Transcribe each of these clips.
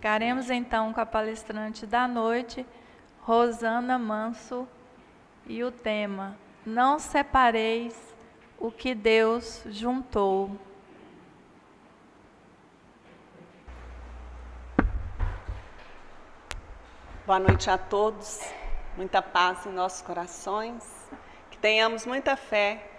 Ficaremos então com a palestrante da noite, Rosana Manso, e o tema: Não separeis o que Deus juntou. Boa noite a todos, muita paz em nossos corações, que tenhamos muita fé,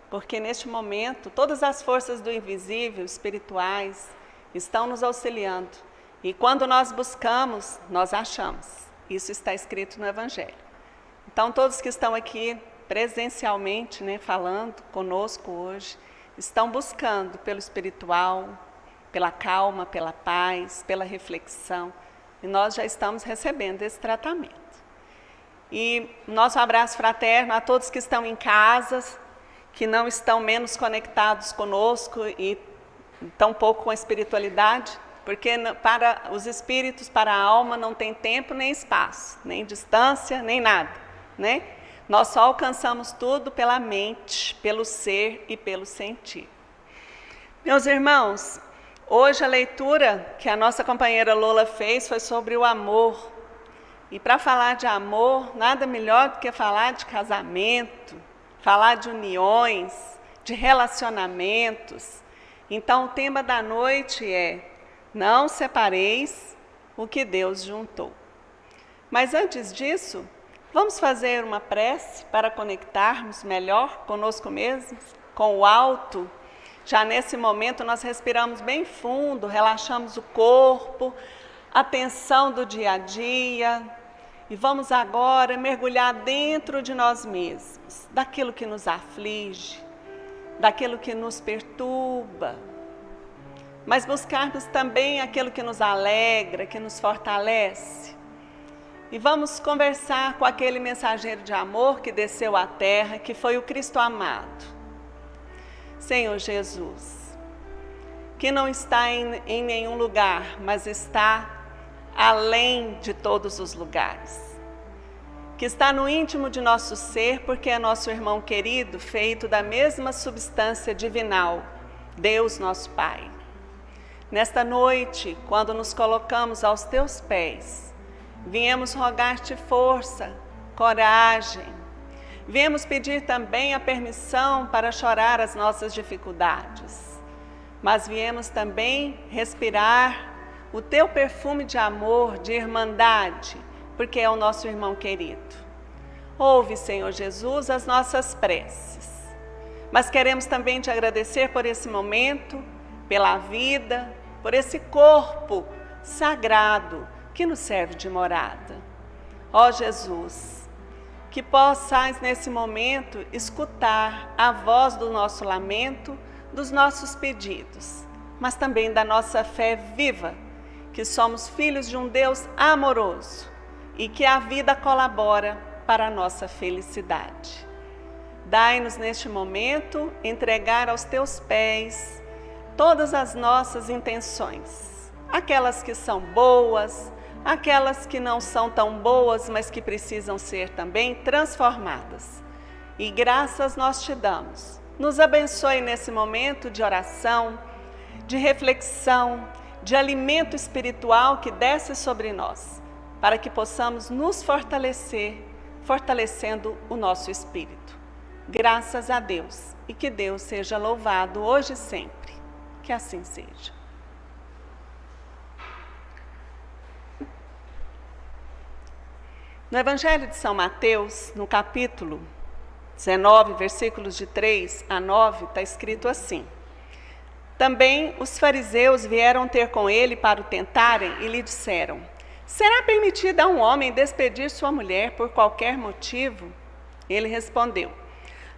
porque neste momento todas as forças do invisível, espirituais, estão nos auxiliando. E quando nós buscamos, nós achamos. Isso está escrito no Evangelho. Então todos que estão aqui presencialmente, falando conosco hoje, estão buscando pelo espiritual, pela calma, pela paz, pela reflexão. E nós já estamos recebendo esse tratamento. E nosso abraço fraterno a todos que estão em casas, que não estão menos conectados conosco e tão pouco com a espiritualidade, porque para os espíritos, para a alma, não tem tempo nem espaço, nem distância, nem nada, Nós só alcançamos tudo pela mente, pelo ser e pelo sentir. Meus irmãos, hoje a leitura que a nossa companheira Lola fez foi sobre o amor. E para falar de amor, nada melhor do que falar de casamento, falar de uniões, de relacionamentos. Então o tema da noite é: não separeis o que Deus juntou. Mas antes disso, vamos fazer uma prece para conectarmos melhor conosco mesmos, com o alto. Já nesse momento nós respiramos bem fundo, relaxamos o corpo, a tensão do dia a dia, e vamos agora mergulhar dentro de nós mesmos, daquilo que nos aflige, daquilo que nos perturba, mas buscarmos também aquilo que nos alegra, que nos fortalece. E vamos conversar com aquele mensageiro de amor que desceu à terra, que foi o Cristo amado. Senhor Jesus, que não está em nenhum lugar, mas está além de todos os lugares. Que está no íntimo de nosso ser, porque é nosso irmão querido, feito da mesma substância divinal, Deus nosso Pai. Nesta noite, quando nos colocamos aos teus pés, viemos rogar-te força, coragem. Viemos pedir também a permissão para chorar as nossas dificuldades. Mas viemos também respirar o teu perfume de amor, de irmandade, porque é o nosso irmão querido. Ouve, Senhor Jesus, as nossas preces. Mas queremos também te agradecer por esse momento, pela vida, por esse corpo sagrado que nos serve de morada. Ó Jesus, que possais nesse momento escutar a voz do nosso lamento, dos nossos pedidos, mas também da nossa fé viva, que somos filhos de um Deus amoroso e que a vida colabora para a nossa felicidade. Dai-nos neste momento entregar aos teus pés todas as nossas intenções, aquelas que são boas, aquelas que não são tão boas, mas que precisam ser também transformadas. E graças nós te damos. Nos abençoe nesse momento de oração, de reflexão, de alimento espiritual que desce sobre nós, para que possamos nos fortalecer, fortalecendo o nosso espírito. Graças a Deus, e que Deus seja louvado hoje e sempre. Que assim seja. No Evangelho de São Mateus, no capítulo 19, versículos de 3 a 9, está escrito assim: Também os fariseus vieram ter com ele para o tentarem e lhe disseram: Será permitido a um homem despedir sua mulher por qualquer motivo? Ele respondeu: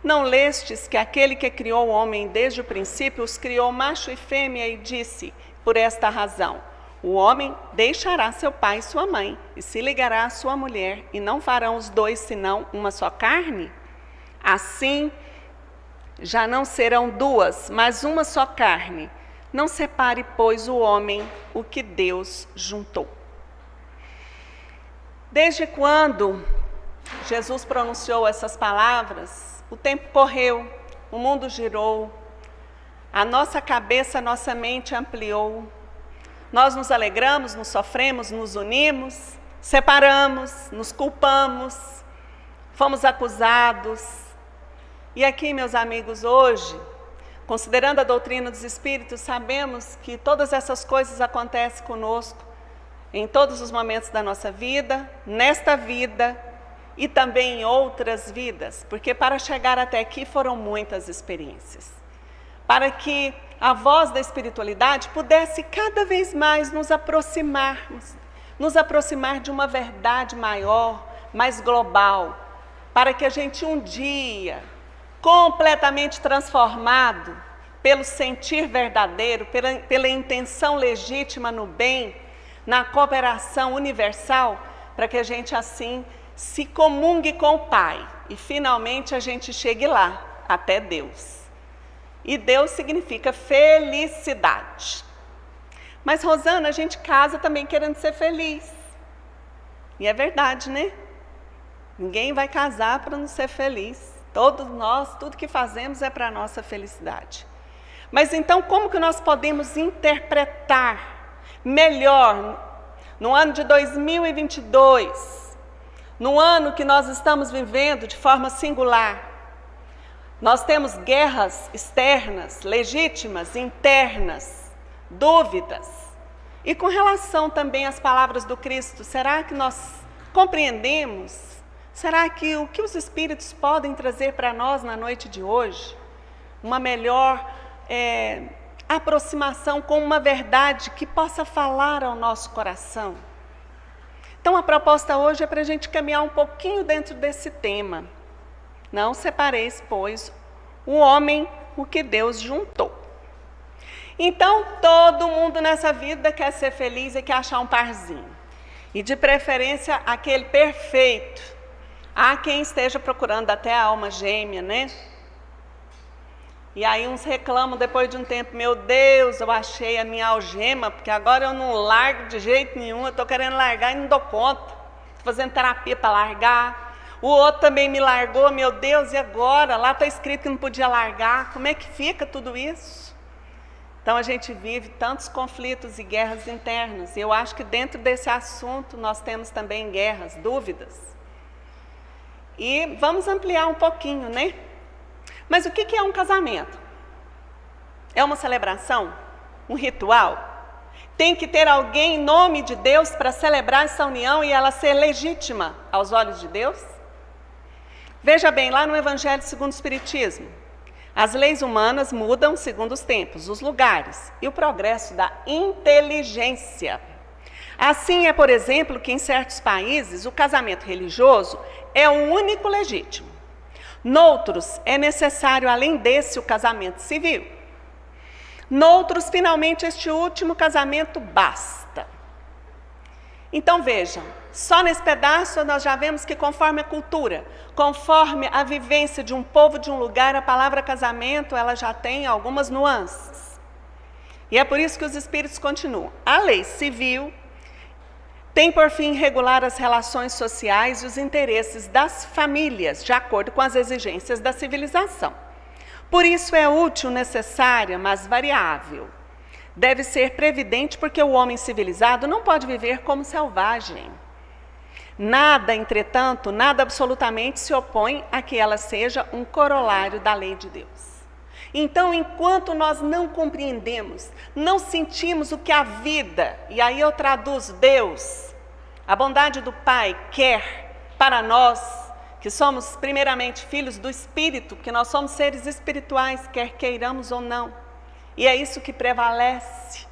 Não lestes que aquele que criou o homem desde o princípio os criou macho e fêmea e disse, por esta razão, o homem deixará seu pai e sua mãe e se ligará à sua mulher e não farão os dois senão uma só carne? Assim, já não serão duas, mas uma só carne. Não separe, pois, o homem o que Deus juntou. Desde quando Jesus pronunciou essas palavras, o tempo correu, o mundo girou, a nossa cabeça, a nossa mente ampliou. nós nos alegramos, nos sofremos, nos unimos, separamos, nos culpamos, fomos acusados. E aqui, meus amigos, hoje, considerando a doutrina dos Espíritos, sabemos que todas essas coisas acontecem conosco em todos os momentos da nossa vida, nesta vida e também em outras vidas, porque para chegar até aqui foram muitas experiências. Para que a voz da espiritualidade pudesse cada vez mais nos aproximar de uma verdade maior, mais global, para que a gente um dia, completamente transformado pelo sentir verdadeiro, pela intenção legítima no bem, na cooperação universal, para que a gente assim se comungue com o Pai e finalmente a gente chegue lá, até Deus. E Deus significa felicidade. Mas, Rosana, a gente casa também querendo ser feliz. E é verdade, né? Ninguém vai casar para não ser feliz. Todos nós, tudo que fazemos é para a nossa felicidade. Mas então, como que nós podemos interpretar melhor, no ano de 2022, no ano que nós estamos vivendo de forma singular? Nós temos guerras externas, legítimas, internas, dúvidas. E com relação também às palavras do Cristo, será que nós compreendemos? Será que o que os Espíritos podem trazer para nós na noite de hoje? Uma melhor aproximação com uma verdade que possa falar ao nosso coração. Então a proposta hoje é para a gente caminhar um pouquinho dentro desse tema. Não separeis, pois, o homem, o que Deus juntou. Então, todo mundo nessa vida quer ser feliz e quer achar um parzinho. E de preferência, aquele perfeito. Há quem esteja procurando até a alma gêmea, né? E aí uns reclamam depois de um tempo, meu Deus, eu achei a minha algema, porque agora eu não largo de jeito nenhum, eu estou querendo largar e não dou conta. Estou fazendo terapia para largar. O outro também me largou, meu Deus, e agora? Lá está escrito que não podia largar. Como é que fica tudo isso? Então a gente vive tantos conflitos e guerras internas. E eu acho que dentro desse assunto nós temos também guerras, dúvidas. E vamos ampliar um pouquinho, né? Mas o que é um casamento? É uma celebração? Um ritual? Tem que ter alguém em nome de Deus para celebrar essa união e ela ser legítima aos olhos de Deus? Veja bem, lá no Evangelho segundo o Espiritismo, as leis humanas mudam segundo os tempos, os lugares e o progresso da inteligência. Assim é, por exemplo, que em certos países o casamento religioso é o único legítimo. Noutros é necessário, além desse, o casamento civil. Noutros, finalmente, este último casamento basta. Então vejam, só nesse pedaço nós já vemos que conforme a cultura, conforme a vivência de um povo, de um lugar, a palavra casamento ela já tem algumas nuances. E é por isso que os Espíritos continuam. A lei civil tem por fim regular as relações sociais e os interesses das famílias, de acordo com as exigências da civilização. Por isso é útil, necessária, mas variável. Deve ser previdente porque o homem civilizado não pode viver como selvagem. Nada, entretanto, nada absolutamente se opõe a que ela seja um corolário da lei de Deus. Então, enquanto nós não compreendemos, não sentimos o que a vida, e aí eu traduzo Deus, a bondade do Pai quer para nós, que somos primeiramente filhos do Espírito, porque nós somos seres espirituais, quer queiramos ou não. E é isso que prevalece,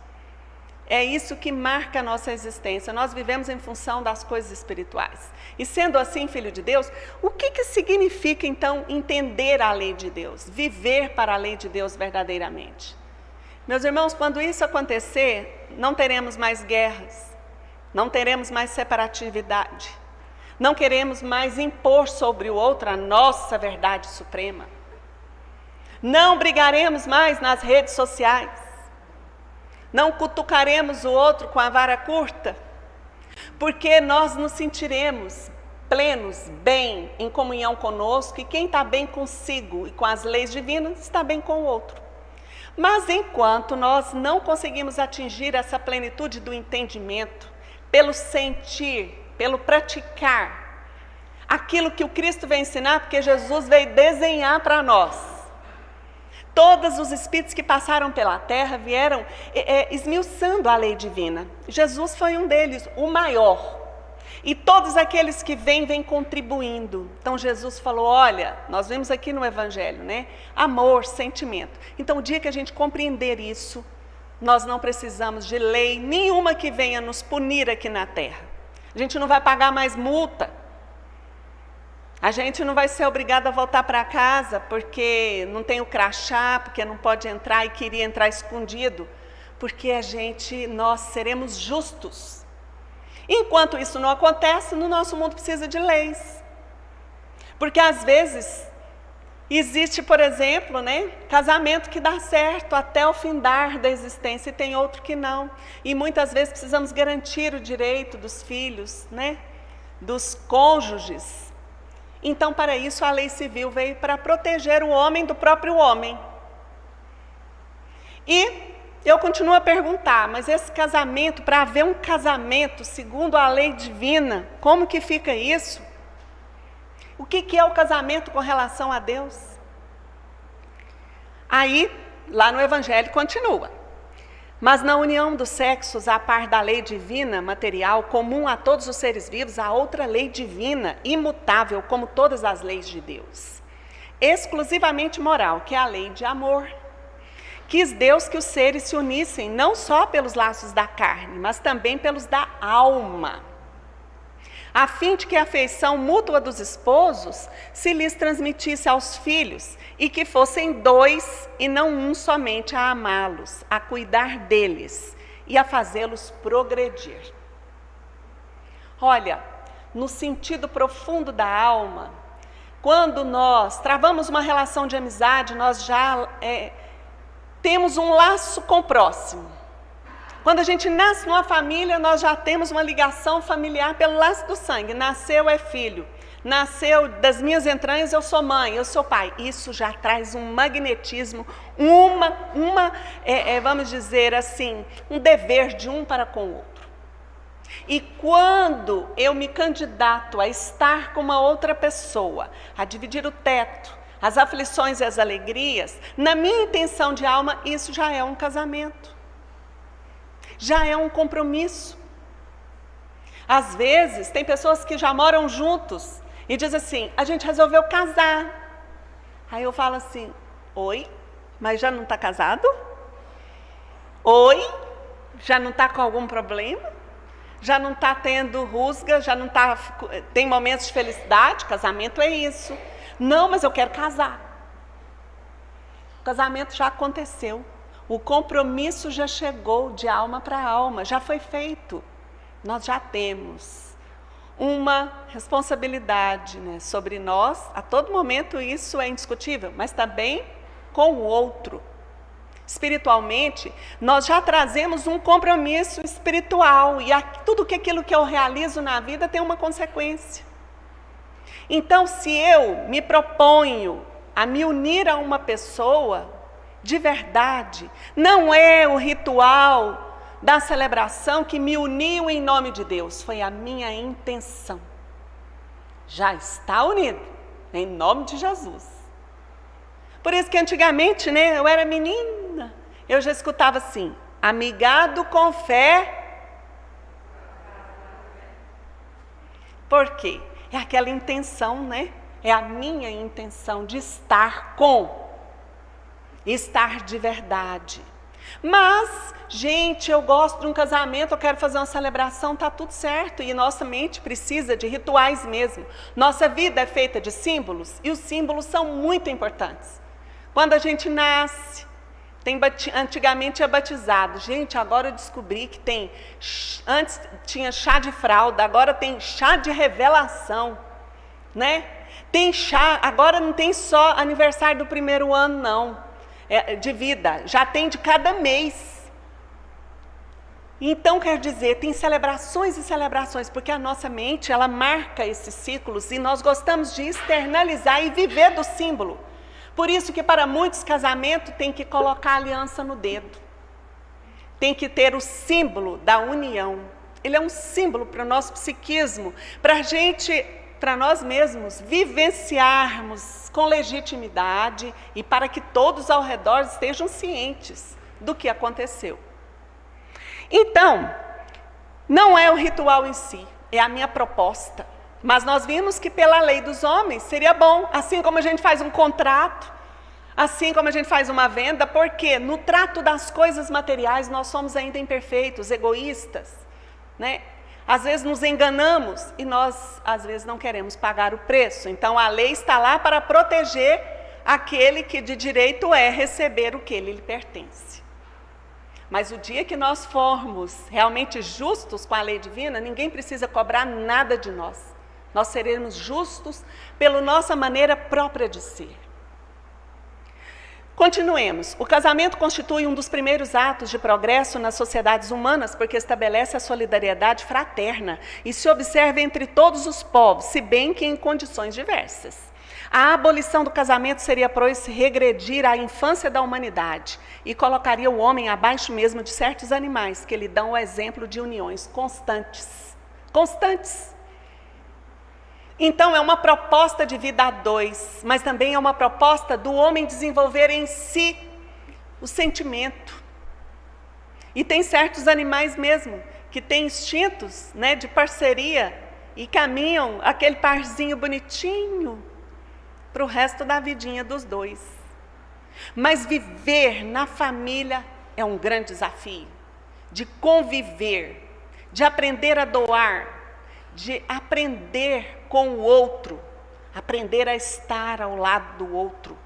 é isso que marca a nossa existência. Nós vivemos em função das coisas espirituais. E sendo assim, filho de Deus, o que significa então entender a lei de Deus? Viver para a lei de Deus verdadeiramente? Meus irmãos, quando isso acontecer, não teremos mais guerras, não teremos mais separatividade, não queremos mais impor sobre o outro a nossa verdade suprema. Não brigaremos mais nas redes sociais. Não cutucaremos o outro com a vara curta. Porque nós nos sentiremos plenos, bem, em comunhão conosco. E quem está bem consigo e com as leis divinas, está bem com o outro. Mas enquanto nós não conseguimos atingir essa plenitude do entendimento, pelo sentir, pelo praticar, aquilo que o Cristo veio ensinar, porque Jesus veio desenhar para nós. Todos os espíritos que passaram pela terra vieram esmiuçando a lei divina. Jesus foi um deles, o maior. E todos aqueles que vêm contribuindo. Então Jesus falou, olha, nós vimos aqui no Evangelho, né? Amor, sentimento. Então o dia que a gente compreender isso, nós não precisamos de lei nenhuma que venha nos punir aqui na terra. A gente não vai pagar mais multa. A gente não vai ser obrigado a voltar para casa porque não tem o crachá, porque não pode entrar e queria entrar escondido. Porque nós seremos justos. Enquanto isso não acontece, no nosso mundo precisa de leis. Porque às vezes existe, por exemplo, né, casamento que dá certo até o findar da existência e tem outro que não. E muitas vezes precisamos garantir o direito dos filhos, né, dos cônjuges. Então, para isso, a lei civil veio para proteger o homem do próprio homem. E eu continuo a perguntar, mas esse casamento, para haver um casamento segundo a lei divina, como que fica isso? O que é o casamento com relação a Deus? Aí, lá no Evangelho continua. Mas na união dos sexos, a par da lei divina, material, comum a todos os seres vivos, há outra lei divina, imutável, como todas as leis de Deus. Exclusivamente moral, que é a lei de amor. Quis Deus que os seres se unissem, não só pelos laços da carne, mas também pelos da alma, a fim de que a afeição mútua dos esposos se lhes transmitisse aos filhos, e que fossem dois e não um somente a amá-los, a cuidar deles e a fazê-los progredir. Olha, no sentido profundo da alma, quando nós travamos uma relação de amizade, nós já temos um laço com o próximo. Quando a gente nasce numa família, nós já temos uma ligação familiar pelo laço do sangue. Nasceu é filho, nasceu das minhas entranhas, eu sou mãe, eu sou pai. Isso já traz um magnetismo, vamos dizer assim, um dever de um para com o outro. E quando eu me candidato a estar com uma outra pessoa, a dividir o teto, as aflições e as alegrias, na minha intenção de alma, isso já é um casamento. Já é um compromisso. Às vezes, tem pessoas que já moram juntos e dizem assim, a gente resolveu casar. Aí eu falo assim, oi, mas já não está casado? Oi, já não está com algum problema? Já não está tendo rusga? Já não está, tem momentos de felicidade? Casamento é isso. Não, mas eu quero casar. O casamento já aconteceu. O compromisso já chegou de alma para alma, já foi feito. Nós já temos uma responsabilidade, né, sobre nós. A todo momento isso é indiscutível, mas também com o outro. Espiritualmente, nós já trazemos um compromisso espiritual. E tudo aquilo que eu realizo na vida tem uma consequência. Então, se eu me proponho a me unir a uma pessoa, de verdade, não é o ritual da celebração que me uniu em nome de Deus, foi a minha intenção. Já está unido, em nome de Jesus. Por isso que antigamente, né, eu era menina, eu já escutava assim, amigado com fé. Por quê? É aquela intenção, né? É a minha intenção de estar estar de verdade. Mas, gente, eu gosto de um casamento, eu quero fazer uma celebração, tá tudo certo. E nossa mente precisa de rituais mesmo. Nossa vida é feita de símbolos e os símbolos são muito importantes. Quando a gente nasce, antigamente é batizado. Gente, agora eu descobri que antes tinha chá de fralda, agora tem chá de revelação, né? Tem chá, agora não tem só aniversário do primeiro ano, não. De vida, já tem de cada mês. Então, quer dizer, tem celebrações e celebrações, porque a nossa mente, ela marca esses ciclos e nós gostamos de externalizar e viver do símbolo. Por isso que para muitos casamento tem que colocar a aliança no dedo. Tem que ter o símbolo da união. Ele é um símbolo para o nosso psiquismo, para nós mesmos vivenciarmos com legitimidade e para que todos ao redor estejam cientes do que aconteceu. Então, não é o ritual em si, é a minha proposta. Mas nós vimos que pela lei dos homens seria bom, assim como a gente faz um contrato, assim como a gente faz uma venda, porque no trato das coisas materiais nós somos ainda imperfeitos, egoístas, né? Às vezes nos enganamos e nós, às vezes, não queremos pagar o preço. Então, a lei está lá para proteger aquele que de direito é receber o que lhe pertence. Mas o dia que nós formos realmente justos com a lei divina, ninguém precisa cobrar nada de nós. Nós seremos justos pela nossa maneira própria de ser. Continuemos. O casamento constitui um dos primeiros atos de progresso nas sociedades humanas, porque estabelece a solidariedade fraterna e se observa entre todos os povos, se bem que em condições diversas. A abolição do casamento seria, pois, regredir à infância da humanidade e colocaria o homem abaixo mesmo de certos animais que lhe dão o exemplo de uniões constantes. Constantes. Então, é uma proposta de vida a dois, mas também é uma proposta do homem desenvolver em si o sentimento. E tem certos animais mesmo, que têm instintos, né, de parceria e caminham aquele parzinho bonitinho para o resto da vidinha dos dois. Mas viver na família é um grande desafio, de conviver, de aprender a doar, de aprender com o outro, aprender a estar ao lado do outro,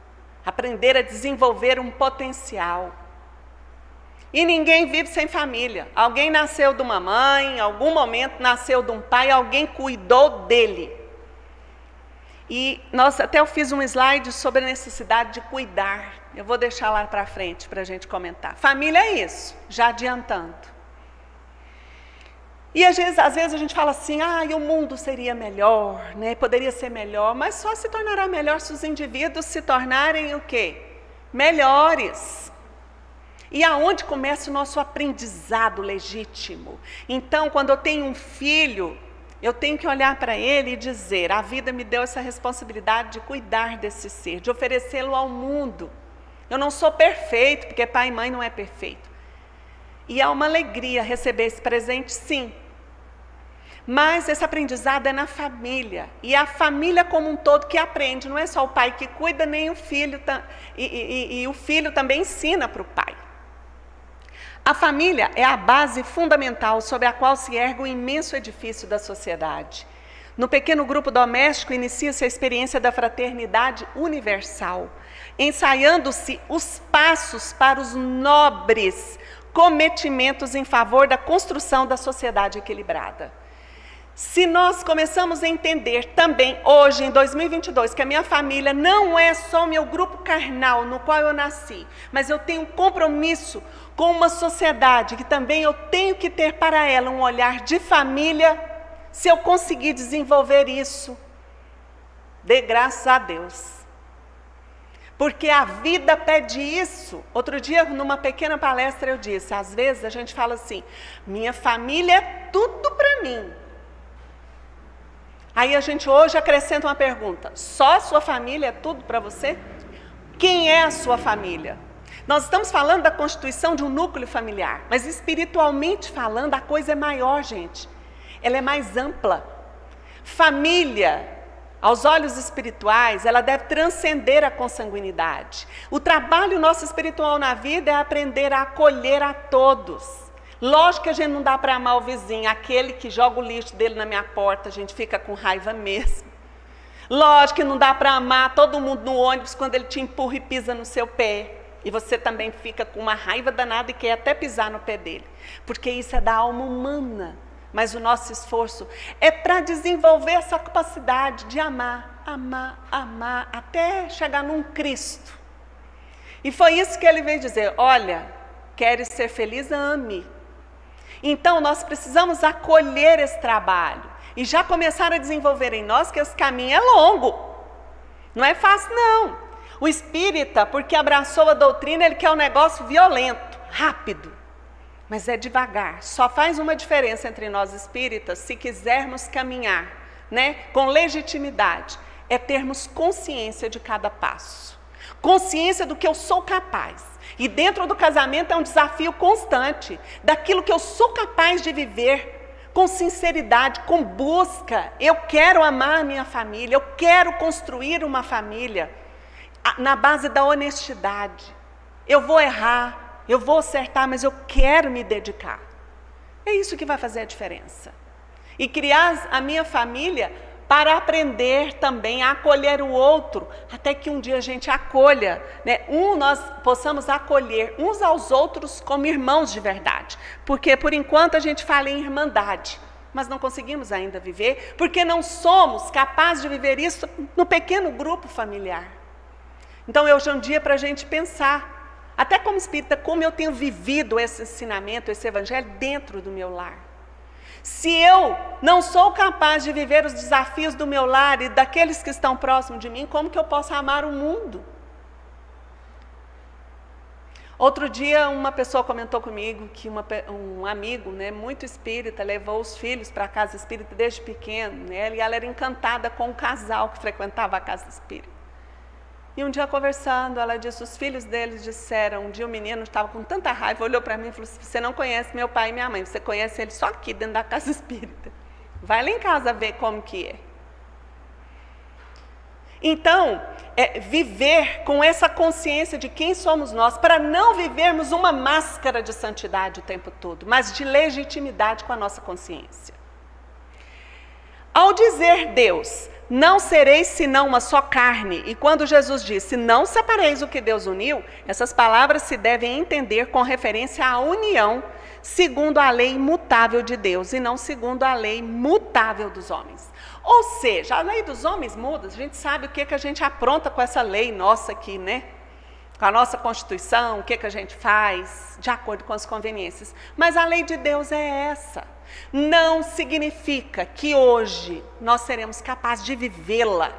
aprender a desenvolver um potencial. E ninguém vive sem família. Alguém nasceu de uma mãe, em algum momento nasceu de um pai, alguém cuidou dele. E eu fiz um slide sobre a necessidade de cuidar. Eu vou deixar lá para frente para a gente comentar. Família é isso, já adiantando. E às vezes a gente fala assim, o mundo seria melhor, né? Poderia ser melhor, mas só se tornará melhor se os indivíduos se tornarem o quê? Melhores. E aonde começa o nosso aprendizado legítimo? Então, quando eu tenho um filho, eu tenho que olhar para ele e dizer, a vida me deu essa responsabilidade de cuidar desse ser, de oferecê-lo ao mundo. Eu não sou perfeito, porque pai e mãe não é perfeito. E é uma alegria receber esse presente, sim. Mas esse aprendizado é na família. E a família como um todo que aprende. Não é só o pai que cuida, nem o filho. E o filho também ensina para o pai. A família é a base fundamental sobre a qual se ergue o imenso edifício da sociedade. No pequeno grupo doméstico inicia-se a experiência da fraternidade universal, ensaiando-se os passos para os nobres cometimentos em favor da construção da sociedade equilibrada. Se nós começamos a entender também hoje, em 2022, que a minha família não é só o meu grupo carnal no qual eu nasci, mas eu tenho um compromisso com uma sociedade que também eu tenho que ter para ela um olhar de família, se eu conseguir desenvolver isso, dê graças a Deus. Porque a vida pede isso. Outro dia, numa pequena palestra, eu disse, às vezes a gente fala assim, minha família é tudo para mim. Aí a gente hoje acrescenta uma pergunta, só a sua família é tudo para você? Quem é a sua família? Nós estamos falando da constituição de um núcleo familiar, mas espiritualmente falando, a coisa é maior, gente. Ela é mais ampla. Família, aos olhos espirituais, ela deve transcender a consanguinidade. O trabalho nosso espiritual na vida é aprender a acolher a todos. Lógico que a gente não dá para amar o vizinho, aquele que joga o lixo dele na minha porta, a gente fica com raiva mesmo. Lógico que não dá para amar todo mundo no ônibus quando ele te empurra e pisa no seu pé. E você também fica com uma raiva danada e quer até pisar no pé dele. Porque isso é da alma humana. Mas o nosso esforço é para desenvolver essa capacidade de amar, amar, amar, até chegar num Cristo. E foi isso que ele veio dizer, olha, queres ser feliz, ame. Então nós precisamos acolher esse trabalho e já começar a desenvolver em nós que esse caminho é longo. Não é fácil não. O espírita, porque abraçou a doutrina, ele quer um negócio violento, rápido. Mas é devagar. Só faz uma diferença entre nós espíritas se quisermos caminhar, né, com legitimidade. É termos consciência de cada passo. Consciência do que eu sou capaz. E dentro do casamento é um desafio constante. Daquilo que eu sou capaz de viver. Com sinceridade, com busca. Eu quero amar a minha família. Eu quero construir uma família. Na base da honestidade. Eu vou errar, eu vou acertar, mas eu quero me dedicar. É isso que vai fazer a diferença. E criar a minha família para aprender também a acolher o outro, até que um dia a gente acolha, né? Nós possamos acolher uns aos outros como irmãos de verdade. Porque por enquanto a gente fala em irmandade, mas não conseguimos ainda viver, porque não somos capazes de viver isso no pequeno grupo familiar. Então hoje é um dia para a gente pensar, até como espírita, como eu tenho vivido esse ensinamento, esse evangelho dentro do meu lar. Se eu não sou capaz de viver os desafios do meu lar e daqueles que estão próximos de mim, como que eu posso amar o mundo? Outro dia uma pessoa comentou comigo que um amigo, né, muito espírita, levou os filhos para a casa espírita desde pequeno, né, e ela era encantada com um casal que frequentava a casa espírita. E um dia conversando, ela disse, os filhos deles disseram, um dia o menino estava com tanta raiva, olhou para mim e falou assim, você não conhece meu pai e minha mãe, você conhece eles só aqui dentro da casa espírita. Vai lá em casa ver como que é. Então, viver com essa consciência de quem somos nós, para não vivermos uma máscara de santidade o tempo todo, mas de legitimidade com a nossa consciência. Ao dizer Deus, não sereis senão uma só carne, e quando Jesus disse, não separeis o que Deus uniu, essas palavras se devem entender com referência à união, segundo a lei imutável de Deus, e não segundo a lei mutável dos homens. Ou seja, a lei dos homens muda, a gente sabe o que a gente apronta com essa lei nossa aqui, né? Com a nossa Constituição, o que a gente faz, de acordo com as conveniências. Mas a lei de Deus é essa. Não significa que hoje nós seremos capazes de vivê-la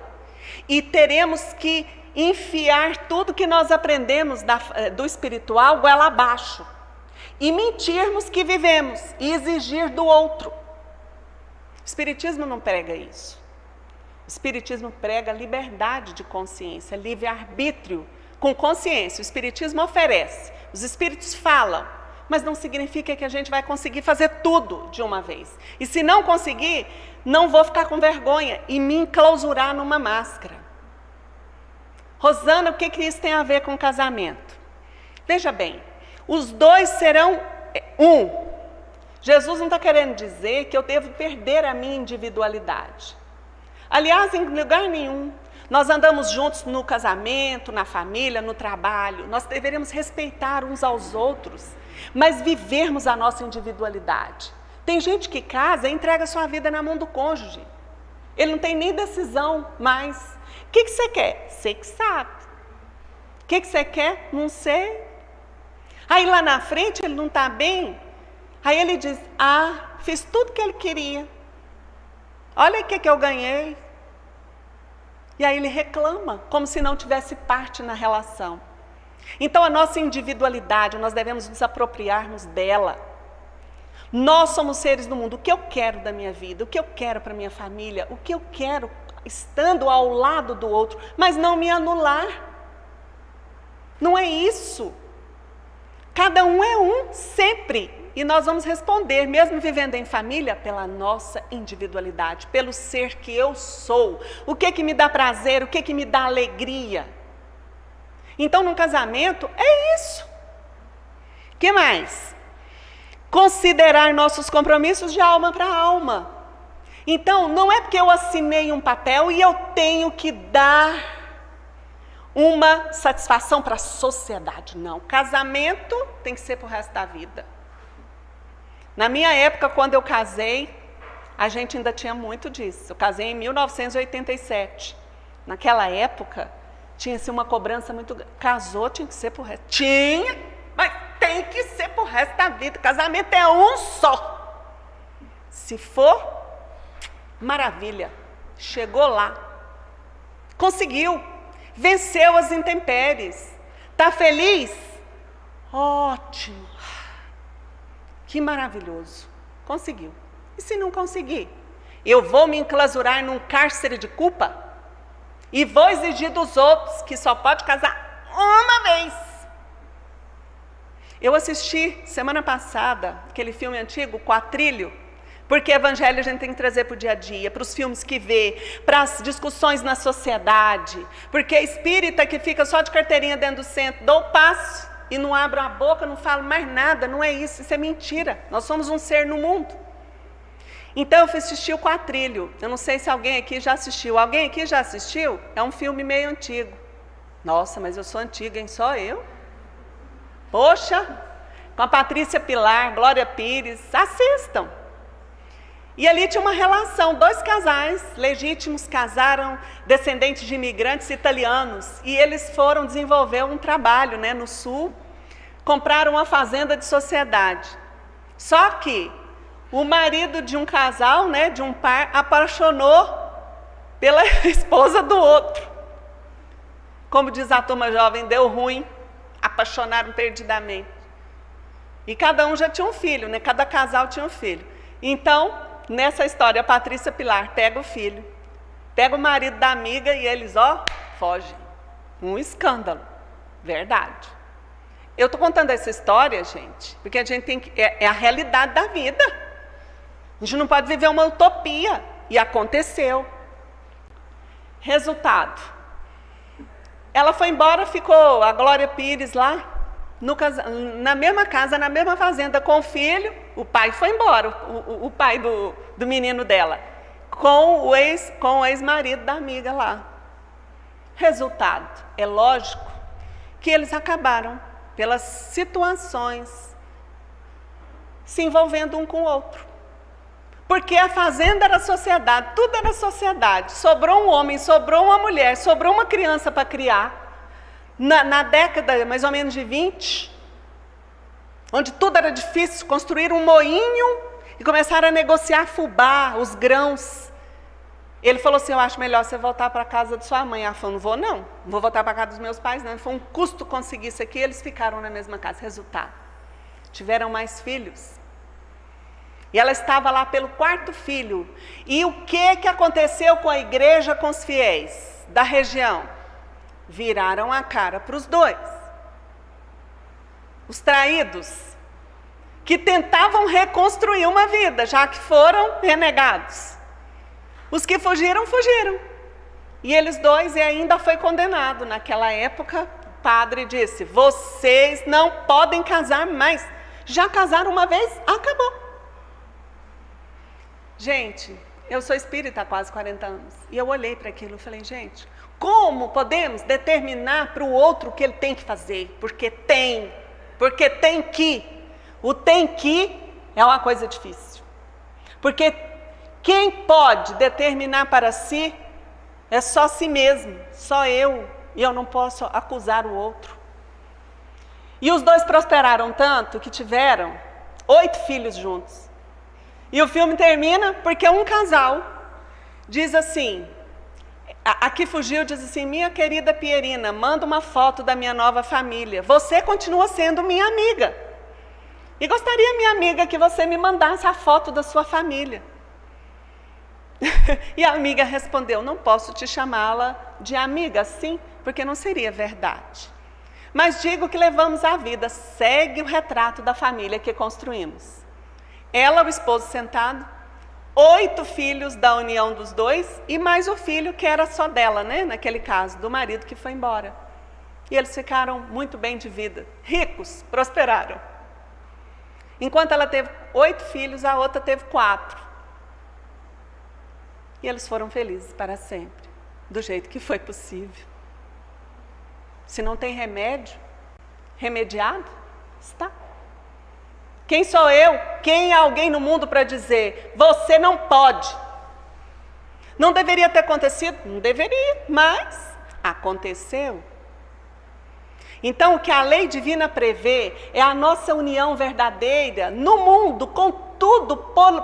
e teremos que enfiar tudo que nós aprendemos do espiritual goela abaixo e mentirmos que vivemos e exigir do outro. O Espiritismo não prega isso. O Espiritismo prega liberdade de consciência, livre-arbítrio com consciência. O Espiritismo oferece, os Espíritos falam, mas não significa que a gente vai conseguir fazer tudo de uma vez. E se não conseguir, não vou ficar com vergonha e me enclausurar numa máscara. Rosana, o que isso tem a ver com casamento? Veja bem, os dois serão um. Jesus não está querendo dizer que eu devo perder a minha individualidade. Aliás, em lugar nenhum. Nós andamos juntos no casamento, na família, no trabalho. Nós deveríamos respeitar uns aos outros, mas vivermos a nossa individualidade. Tem gente que casa e entrega sua vida na mão do cônjuge. Ele não tem nem decisão mais. O que você quer? Você que sabe. O que você quer? Não sei. Aí lá na frente ele não está bem. Aí ele diz, fiz tudo que ele queria. Olha o que eu ganhei. E aí ele reclama, como se não tivesse parte na relação. Então a nossa individualidade, nós devemos nos apropriarmos dela. Nós somos seres do mundo. O que eu quero da minha vida, o que eu quero para a minha família, o que eu quero estando ao lado do outro, mas não me anular. Não é isso. Cada um é um, sempre. E nós vamos responder, mesmo vivendo em família, pela nossa individualidade, pelo ser que eu sou. O que me dá prazer, o que me dá alegria. Então, no casamento, é isso. O que mais? Considerar nossos compromissos de alma para alma. Então, não é porque eu assinei um papel e eu tenho que dar uma satisfação para a sociedade. Não, casamento tem que ser para o resto da vida. Na minha época, quando eu casei, a gente ainda tinha muito disso. Eu casei em 1987. Naquela época, tinha-se uma cobrança muito grande. Casou, tinha que ser para o resto. Tinha, mas tem que ser para o resto da vida. Casamento é um só. Se for, maravilha. Chegou lá. Conseguiu. Venceu as intempéries. Está feliz? Ótimo. Que maravilhoso. Conseguiu. E se não conseguir? Eu vou me enclausurar num cárcere de culpa? E vou exigir dos outros que só pode casar uma vez. Eu assisti semana passada aquele filme antigo, Quatrilho, porque evangelho a gente tem que trazer para o dia a dia, para os filmes que vê, para as discussões na sociedade, porque é espírita que fica só de carteirinha dentro do centro, dou o passo e não abro a boca, não falo mais nada, não é isso é mentira, nós somos um ser no mundo. Então eu fui assistir o Quatrilho, eu não sei se alguém aqui já assistiu, alguém aqui já assistiu? É um filme meio antigo. Nossa, mas eu sou antiga, hein? Só eu? Poxa, com a Patrícia Pilar, Glória Pires, assistam. E ali tinha uma relação, 2 casais legítimos casaram, descendentes de imigrantes italianos, e eles foram desenvolver um trabalho, né, no sul, compraram uma fazenda de sociedade. Só que o marido de um casal, né, de um par, apaixonou pela esposa do outro. Como diz a turma jovem, deu ruim, apaixonaram perdidamente. E cada um já tinha um filho, né? Cada casal tinha um filho. Então, nessa história, a Patrícia Pilar pega o filho, pega o marido da amiga e eles, fogem. Um escândalo. Verdade. Eu estou contando essa história, gente, porque a gente tem que... É a realidade da vida. A gente não pode viver uma utopia. E aconteceu. Resultado. Ela foi embora, ficou a Glória Pires lá, na mesma casa, na mesma fazenda, com o filho. O pai foi embora, o pai do menino dela, com o ex-marido da amiga lá. Resultado, é lógico que eles acabaram, pelas situações, se envolvendo um com o outro. Porque a fazenda era sociedade, tudo era sociedade. Sobrou um homem, sobrou uma mulher, sobrou uma criança para criar. Na década mais ou menos de 20, onde tudo era difícil, construíram um moinho e começaram a negociar fubá, os grãos. Ele falou assim, eu acho melhor você voltar para a casa de sua mãe. Ela falou, não vou voltar para a casa dos meus pais, não. Foi um custo conseguir isso aqui, eles ficaram na mesma casa. Resultado, tiveram mais filhos. E ela estava lá pelo 4º filho. E o que aconteceu com a igreja, com os fiéis da região? Viraram a cara para os 2. Os traídos, que tentavam reconstruir uma vida, já que foram renegados. Os que fugiram, fugiram. E eles 2, e ainda foi condenado. Naquela época, o padre disse, vocês não podem casar mais. Já casaram uma vez, acabou. Gente, eu sou espírita há quase 40 anos. E eu olhei para aquilo e falei, gente, como podemos determinar para o outro o que ele tem que fazer? Porque tem que. O tem que é uma coisa difícil. Porque quem pode determinar para si é só si mesmo, só eu. E eu não posso acusar o outro. E os 2 prosperaram tanto que tiveram 8 filhos juntos. E o filme termina porque um casal diz assim, a que fugiu diz assim, minha querida Pierina, manda uma foto da minha nova família. Você continua sendo minha amiga. E gostaria, minha amiga, que você me mandasse a foto da sua família. E a amiga respondeu, não posso te chamá-la de amiga assim, porque não seria verdade. Mas digo que levamos a vida, segue o retrato da família que construímos. Ela, o esposo sentado, 8 filhos da união dos 2 e mais o filho que era só dela, né? Naquele caso, do marido que foi embora. E eles ficaram muito bem de vida, ricos, prosperaram. Enquanto ela teve 8 filhos, a outra teve 4. E eles foram felizes para sempre, do jeito que foi possível. Se não tem remédio, remediado, está. Quem sou eu? Quem é alguém no mundo para dizer, você não pode? Não deveria ter acontecido? Não deveria, mas aconteceu. Então, o que a lei divina prevê é a nossa união verdadeira no mundo, com tudo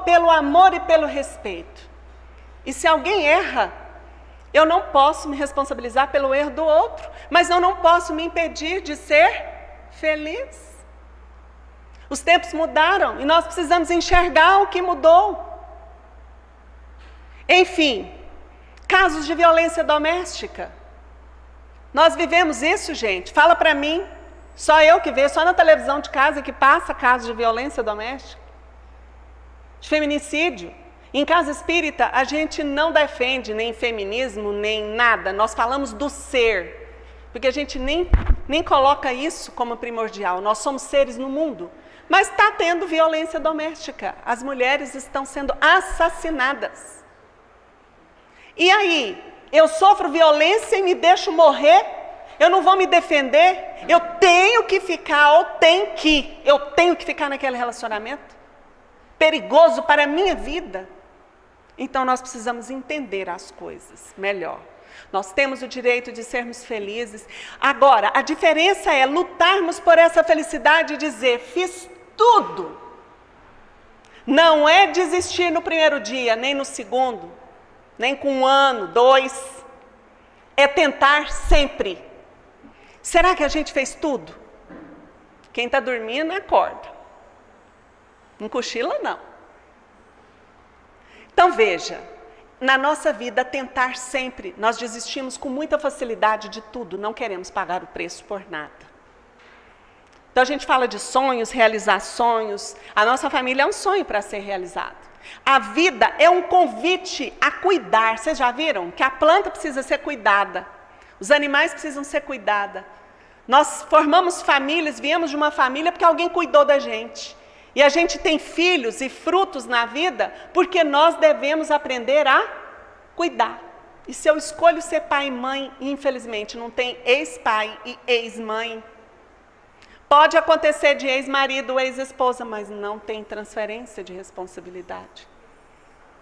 pelo amor e pelo respeito. E se alguém erra, Eu não posso me responsabilizar pelo erro do outro, mas eu não posso me impedir de ser feliz. Os tempos mudaram e nós precisamos enxergar o que mudou. Enfim, casos de violência doméstica. Nós vivemos isso, gente. Fala para mim, só eu que vejo, só na televisão de casa que passa casos de violência doméstica, de feminicídio. Em casa espírita, a gente não defende nem feminismo, nem nada. Nós falamos do ser, porque a gente nem coloca isso como primordial. Nós somos seres no mundo. Mas está tendo violência doméstica. As mulheres estão sendo assassinadas. E aí, eu sofro violência e me deixo morrer? Eu não vou me defender? Eu tenho que ficar, eu tenho que ficar naquele relacionamento? Perigoso para a minha vida? Então nós precisamos entender as coisas melhor. Nós temos o direito de sermos felizes. Agora, a diferença é lutarmos por essa felicidade e dizer, fiz tudo. Não é desistir no primeiro dia, nem no segundo, nem com 1 ano, 2. É tentar sempre. Será que a gente fez tudo? Quem está dormindo, acorda. Não cochila, não. Então veja, na nossa vida, tentar sempre, nós desistimos com muita facilidade de tudo, não queremos pagar o preço por nada. Então a gente fala de sonhos, realizar sonhos, a nossa família é um sonho para ser realizado. A vida é um convite a cuidar, vocês já viram? Que a planta precisa ser cuidada, os animais precisam ser cuidados. Nós formamos famílias, viemos de uma família porque alguém cuidou da gente. E a gente tem filhos e frutos na vida porque nós devemos aprender a cuidar. E se eu escolho ser pai e mãe, infelizmente não tem ex-pai e ex-mãe. Pode acontecer de ex-marido ou ex-esposa, mas não tem transferência de responsabilidade.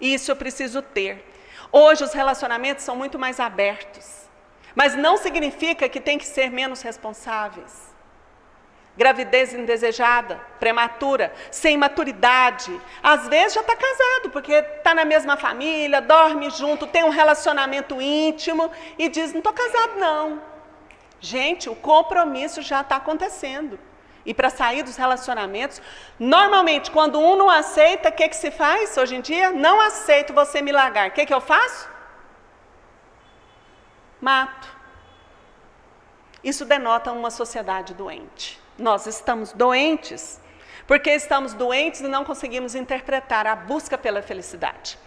Isso eu preciso ter. Hoje os relacionamentos são muito mais abertos, mas não significa que tem que ser menos responsáveis. Gravidez indesejada, prematura, sem maturidade. Às vezes já está casado, porque está na mesma família, dorme junto, tem um relacionamento íntimo e diz, não estou casado não. Gente, o compromisso já está acontecendo. E para sair dos relacionamentos, normalmente quando um não aceita, o que se faz hoje em dia? Não aceito você me largar. O que eu faço? Mato. Isso denota uma sociedade doente. Nós estamos doentes, porque estamos doentes e não conseguimos interpretar a busca pela felicidade.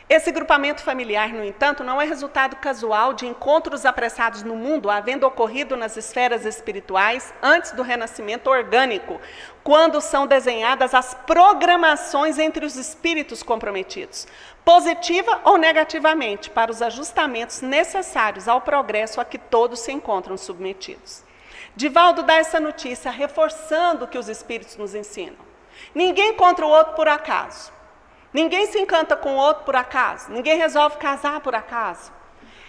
Esse grupamento familiar, no entanto, não é resultado casual de encontros apressados no mundo, havendo ocorrido nas esferas espirituais antes do renascimento orgânico, quando são desenhadas as programações entre os espíritos comprometidos, positiva ou negativamente, para os ajustamentos necessários ao progresso a que todos se encontram submetidos. Divaldo dá essa notícia reforçando o que os espíritos nos ensinam. Ninguém encontra o outro por acaso. Ninguém se encanta com o outro por acaso. Ninguém resolve casar por acaso.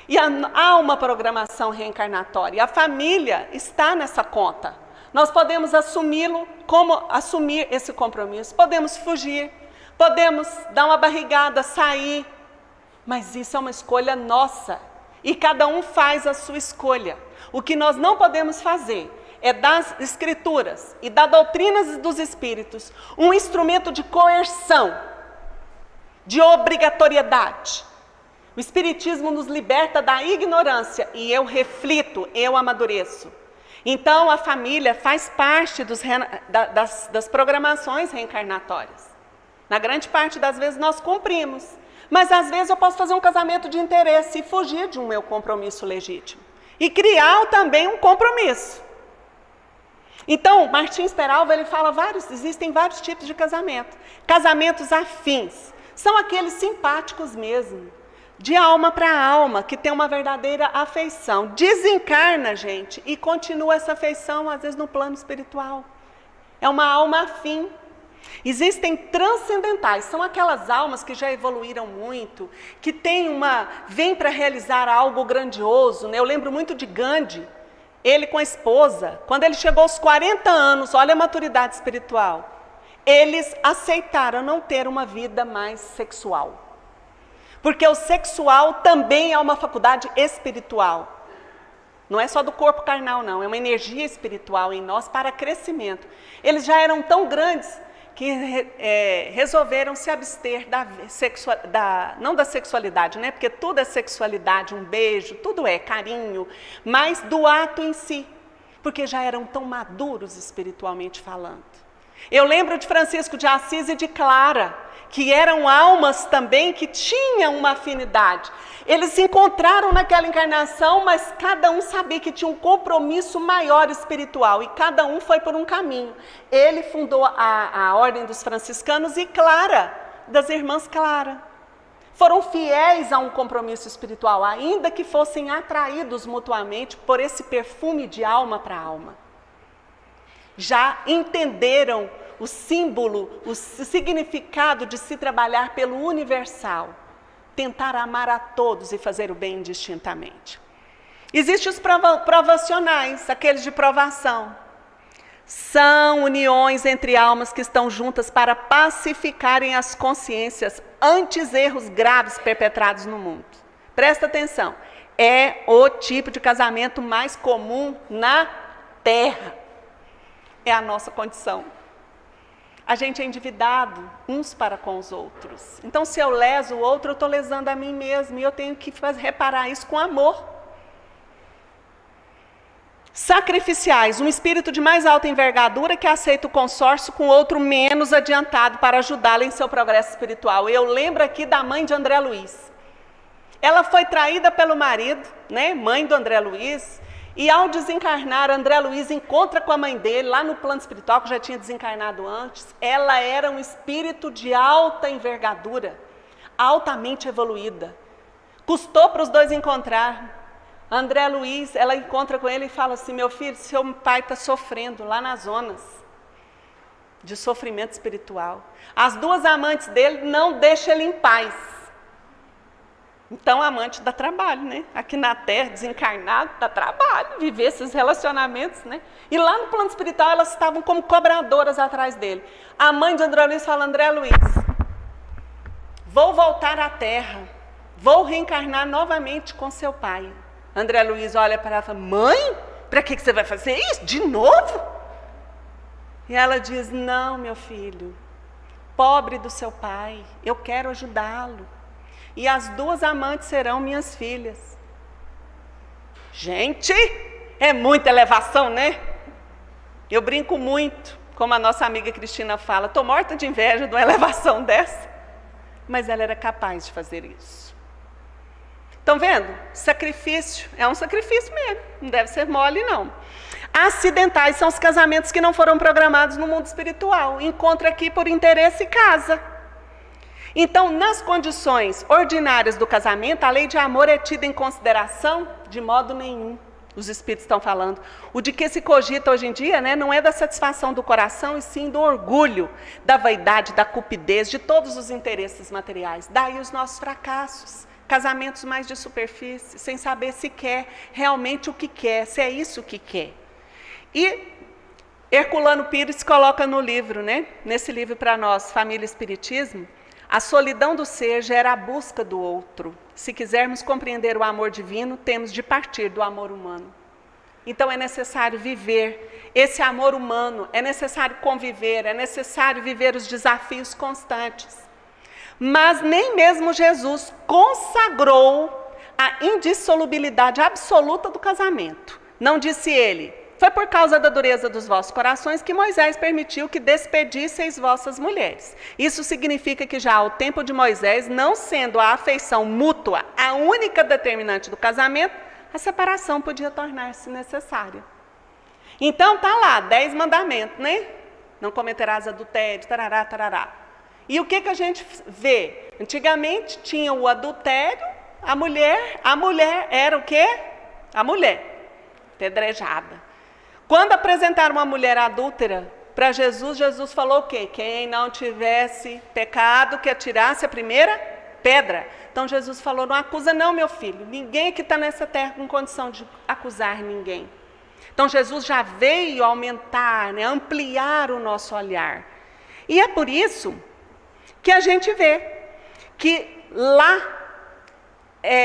E há uma programação reencarnatória. A família está nessa conta. Nós podemos assumi-lo, como assumir esse compromisso. Podemos fugir. Podemos dar uma barrigada, sair. Mas isso é uma escolha nossa. E cada um faz a sua escolha. O que nós não podemos fazer é das escrituras e das doutrinas dos espíritos um instrumento de coerção, de obrigatoriedade. O espiritismo nos liberta da ignorância e eu reflito, eu amadureço. Então a família faz parte das programações reencarnatórias. Na grande parte das vezes nós cumprimos, mas às vezes eu posso fazer um casamento de interesse e fugir de um meu compromisso legítimo. E criar também um compromisso. Então, Martins Peralva, ele fala existem vários tipos de casamento. Casamentos afins. São aqueles simpáticos mesmo, de alma para alma, que tem uma verdadeira afeição. Desencarna, gente, e continua essa afeição, às vezes, no plano espiritual. É uma alma afim. Existem transcendentais, são aquelas almas que já evoluíram muito, que vêm para realizar algo grandioso, né? Eu lembro muito de Gandhi, ele com a esposa, quando ele chegou aos 40 anos, olha a maturidade espiritual, eles aceitaram não ter uma vida mais sexual. Porque o sexual também é uma faculdade espiritual. Não é só do corpo carnal, não. É uma energia espiritual em nós para crescimento. Eles já eram tão grandes que resolveram se abster não da sexualidade, né? Porque tudo é sexualidade, um beijo, tudo é carinho, mas do ato em si. Porque já eram tão maduros espiritualmente falando. Eu lembro de Francisco de Assis e de Clara, que eram almas também que tinham uma afinidade. Eles se encontraram naquela encarnação, mas cada um sabia que tinha um compromisso maior espiritual e cada um foi por um caminho. Ele fundou a Ordem dos Franciscanos e Clara, das Irmãs Clara. Foram fiéis a um compromisso espiritual, ainda que fossem atraídos mutuamente por esse perfume de alma para alma. Já entenderam o símbolo, o significado de se trabalhar pelo universal, tentar amar a todos e fazer o bem indistintamente. Existem os provacionais, aqueles de provação. São uniões entre almas que estão juntas para pacificarem as consciências ante erros graves perpetrados no mundo. Presta atenção, é o tipo de casamento mais comum na Terra. É a nossa condição. A gente é endividado uns para com os outros. Então, se eu leso o outro, eu estou lesando a mim mesmo. E eu tenho que reparar isso com amor. Sacrificiais, um espírito de mais alta envergadura que aceita o consórcio com outro menos adiantado para ajudá-lo em seu progresso espiritual. Eu lembro aqui da mãe de André Luiz. Ela foi traída pelo marido, né, mãe do André Luiz. E ao desencarnar, André Luiz encontra com a mãe dele, lá no plano espiritual, que já tinha desencarnado antes. Ela era um espírito de alta envergadura, altamente evoluída. Custou para os dois encontrar. André Luiz, ela encontra com ele e fala assim: meu filho, seu pai está sofrendo lá nas zonas de sofrimento espiritual. As duas amantes dele não deixam ele em paz. Então, amante dá trabalho, né? Aqui na Terra, desencarnado, dá trabalho, viver esses relacionamentos, né? E lá no plano espiritual, elas estavam como cobradoras atrás dele. A mãe de André Luiz fala: André Luiz, vou voltar à Terra, vou reencarnar novamente com seu pai. André Luiz olha para ela e fala: mãe, para que você vai fazer isso? De novo? E ela diz: não, meu filho, pobre do seu pai, eu quero ajudá-lo. E as duas amantes serão minhas filhas. Gente, é muita elevação, né? Eu brinco muito, como a nossa amiga Cristina fala, estou morta de inveja de uma elevação dessa. Mas ela era capaz de fazer isso. Estão vendo? Sacrifício, é um sacrifício mesmo, não deve ser mole não. Acidentais são os casamentos que não foram programados no mundo espiritual. Encontra aqui por interesse e casa. Então, nas condições ordinárias do casamento, a lei de amor é tida em consideração de modo nenhum. Os espíritos estão falando. O de que se cogita hoje em dia, né, não é da satisfação do coração, e sim do orgulho, da vaidade, da cupidez, de todos os interesses materiais. Daí os nossos fracassos. Casamentos mais de superfície, sem saber se quer realmente o que quer, se é isso que quer. E Herculano Pires coloca no livro, né, nesse livro para nós, Família e Espiritismo, a solidão do ser gera a busca do outro. Se quisermos compreender o amor divino, temos de partir do amor humano. Então é necessário viver esse amor humano, é necessário conviver, é necessário viver os desafios constantes. Mas nem mesmo Jesus consagrou a indissolubilidade absoluta do casamento. Não disse ele: foi por causa da dureza dos vossos corações que Moisés permitiu que despedisseis vossas mulheres. Isso significa que já ao tempo de Moisés, não sendo a afeição mútua a única determinante do casamento, a separação podia tornar-se necessária. Então tá lá, 10 mandamentos, né? Não cometerás adultério, tarará, tarará. E o que a gente vê? Antigamente tinha o adultério, a mulher era o quê? A mulher, apedrejada. Quando apresentaram uma mulher adúltera para Jesus, Jesus falou o quê? Quem não tivesse pecado, que atirasse a primeira pedra. Então Jesus falou: não acusa não, meu filho. Ninguém que está nessa terra com condição de acusar ninguém. Então Jesus já veio aumentar, né, ampliar o nosso olhar. E é por isso que a gente vê que lá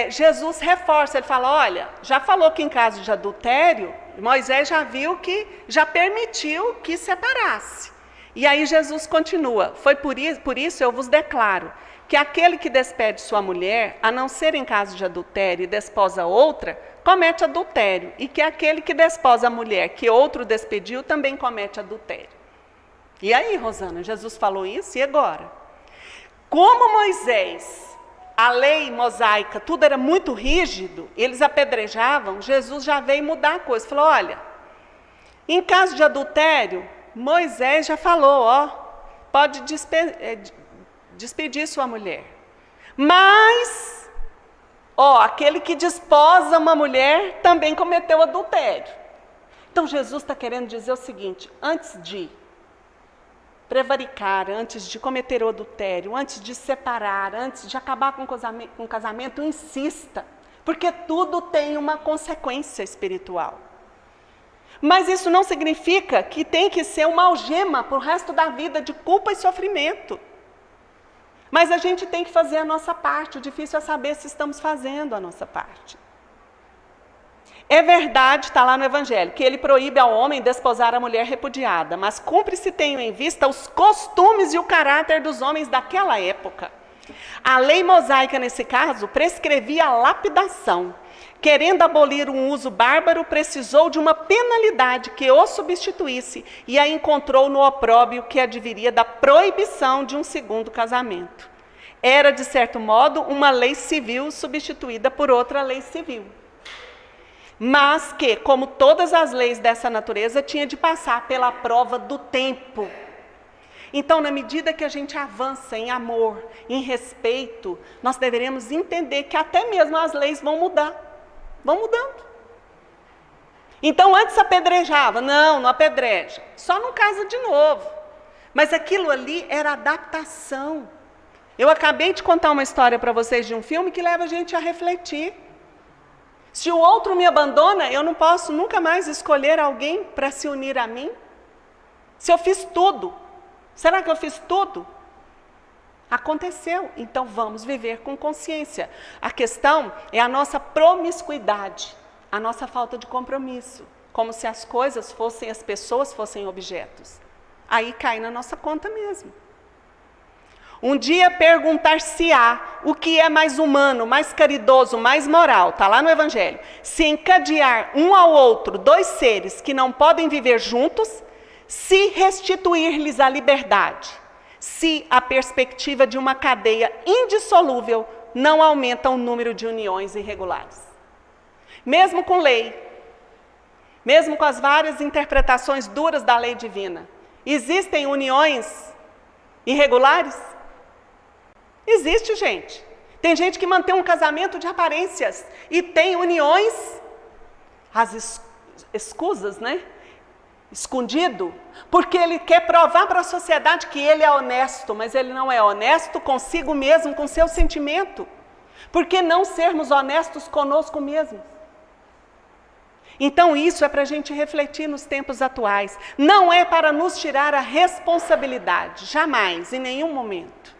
Jesus reforça, ele fala, olha, já falou que em caso de adultério, Moisés já viu que, já permitiu que separasse. E aí Jesus continua, foi por isso eu vos declaro, que aquele que despede sua mulher, a não ser em caso de adultério, e desposa outra, comete adultério. E que aquele que desposa a mulher que outro despediu, também comete adultério. E aí, Rosana, Jesus falou isso, e agora? Como Moisés, a lei mosaica, tudo era muito rígido, eles apedrejavam, Jesus já veio mudar a coisa. Falou, olha, em caso de adultério, Moisés já falou, pode despedir sua mulher. Mas, aquele que desposa uma mulher também cometeu adultério. Então Jesus está querendo dizer o seguinte, antes de prevaricar, antes de cometer o adultério, antes de separar, antes de acabar com o casamento, insista, porque tudo tem uma consequência espiritual. Mas isso não significa que tem que ser uma algema para o resto da vida de culpa e sofrimento. Mas a gente tem que fazer a nossa parte, o difícil é saber se estamos fazendo a nossa parte. É verdade, está lá no Evangelho, que ele proíbe ao homem desposar a mulher repudiada, mas cumpre-se tenham em vista os costumes e o caráter dos homens daquela época. A lei mosaica, nesse caso, prescrevia a lapidação. Querendo abolir um uso bárbaro, precisou de uma penalidade que o substituísse e a encontrou no opróbrio que adviria da proibição de um segundo casamento. Era, de certo modo, uma lei civil substituída por outra lei civil. Mas que, como todas as leis dessa natureza, tinha de passar pela prova do tempo. Então, na medida que a gente avança em amor, em respeito, nós deveremos entender que até mesmo as leis vão mudar. Vão mudando. Então, antes apedrejava. Não apedreja. Só não casa de novo. Mas aquilo ali era adaptação. Eu acabei de contar uma história para vocês de um filme que leva a gente a refletir. Se o outro me abandona, eu não posso nunca mais escolher alguém para se unir a mim? Se eu fiz tudo, será que eu fiz tudo? Aconteceu, então vamos viver com consciência. A questão é a nossa promiscuidade, a nossa falta de compromisso, como se as coisas fossem, as pessoas fossem objetos. Aí cai na nossa conta mesmo. Um dia perguntar-se-á o que é mais humano, mais caridoso, mais moral, está lá no Evangelho, se encadear um ao outro dois seres que não podem viver juntos, se restituir-lhes a liberdade, se a perspectiva de uma cadeia indissolúvel não aumenta o número de uniões irregulares. Mesmo com lei, mesmo com as várias interpretações duras da lei divina, existem uniões irregulares? Existe, gente. Tem gente que mantém um casamento de aparências e tem uniões, as escusas, né? Escondido, porque ele quer provar para a sociedade que ele é honesto, mas ele não é honesto consigo mesmo, com seu sentimento. Por que não sermos honestos conosco mesmos? Então isso é para a gente refletir nos tempos atuais. Não é para nos tirar a responsabilidade, jamais, em nenhum momento.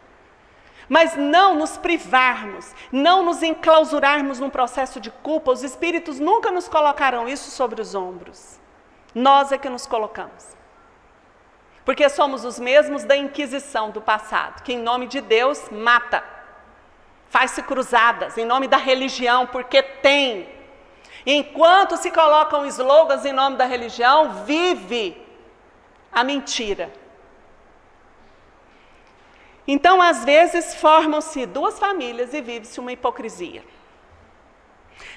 Mas não nos privarmos, não nos enclausurarmos num processo de culpa. Os espíritos nunca nos colocarão isso sobre os ombros. Nós é que nos colocamos. Porque somos os mesmos da Inquisição do passado, que em nome de Deus mata. Faz-se cruzadas em nome da religião, porque tem. Enquanto se colocam slogans em nome da religião, vive a mentira. Então, às vezes, formam-se duas famílias e vive-se uma hipocrisia.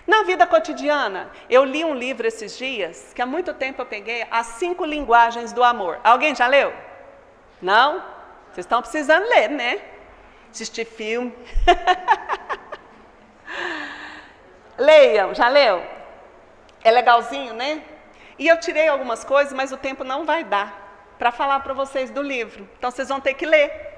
Na vida cotidiana, eu li um livro esses dias, que há muito tempo eu peguei, As 5 Linguagens do Amor. Alguém já leu? Não? Vocês estão precisando ler, né? Assistir filme. Leiam, já leu? É legalzinho, né? E eu tirei algumas coisas, mas o tempo não vai dar para falar para vocês do livro. Então, vocês vão ter que ler.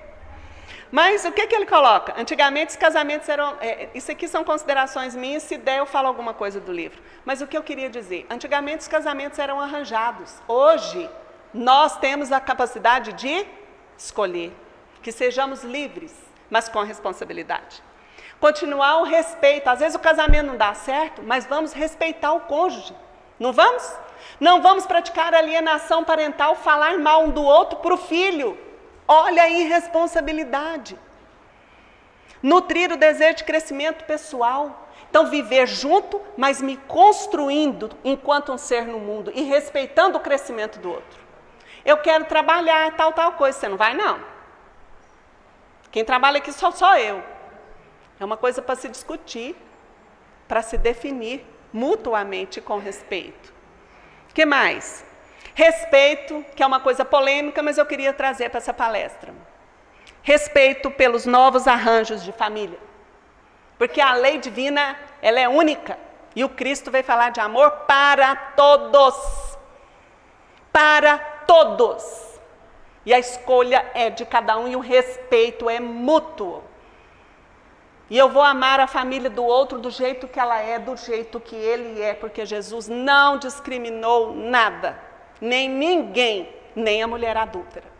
Mas o que ele coloca? Antigamente os casamentos eram... isso aqui são considerações minhas, se der eu falo alguma coisa do livro. Mas o que eu queria dizer? Antigamente os casamentos eram arranjados. Hoje, nós temos a capacidade de escolher. Que sejamos livres, mas com responsabilidade. Continuar o respeito. Às vezes o casamento não dá certo, mas vamos respeitar o cônjuge. Não vamos? Não vamos praticar alienação parental, falar mal um do outro para o filho. Olha a irresponsabilidade. Nutrir o desejo de crescimento pessoal. Então, viver junto, mas me construindo enquanto um ser no mundo e respeitando o crescimento do outro. Eu quero trabalhar tal coisa. Você não vai, não. Quem trabalha aqui sou eu. É uma coisa para se discutir, para se definir mutuamente com respeito. O que mais? Respeito, que é uma coisa polêmica, mas eu queria trazer para essa palestra. Respeito pelos novos arranjos de família. Porque a lei divina, ela é única. E o Cristo veio falar de amor para todos. Para todos. E a escolha é de cada um e o respeito é mútuo. E eu vou amar a família do outro do jeito que ela é, do jeito que ele é, porque Jesus não discriminou nada, nem ninguém, nem a mulher adúltera.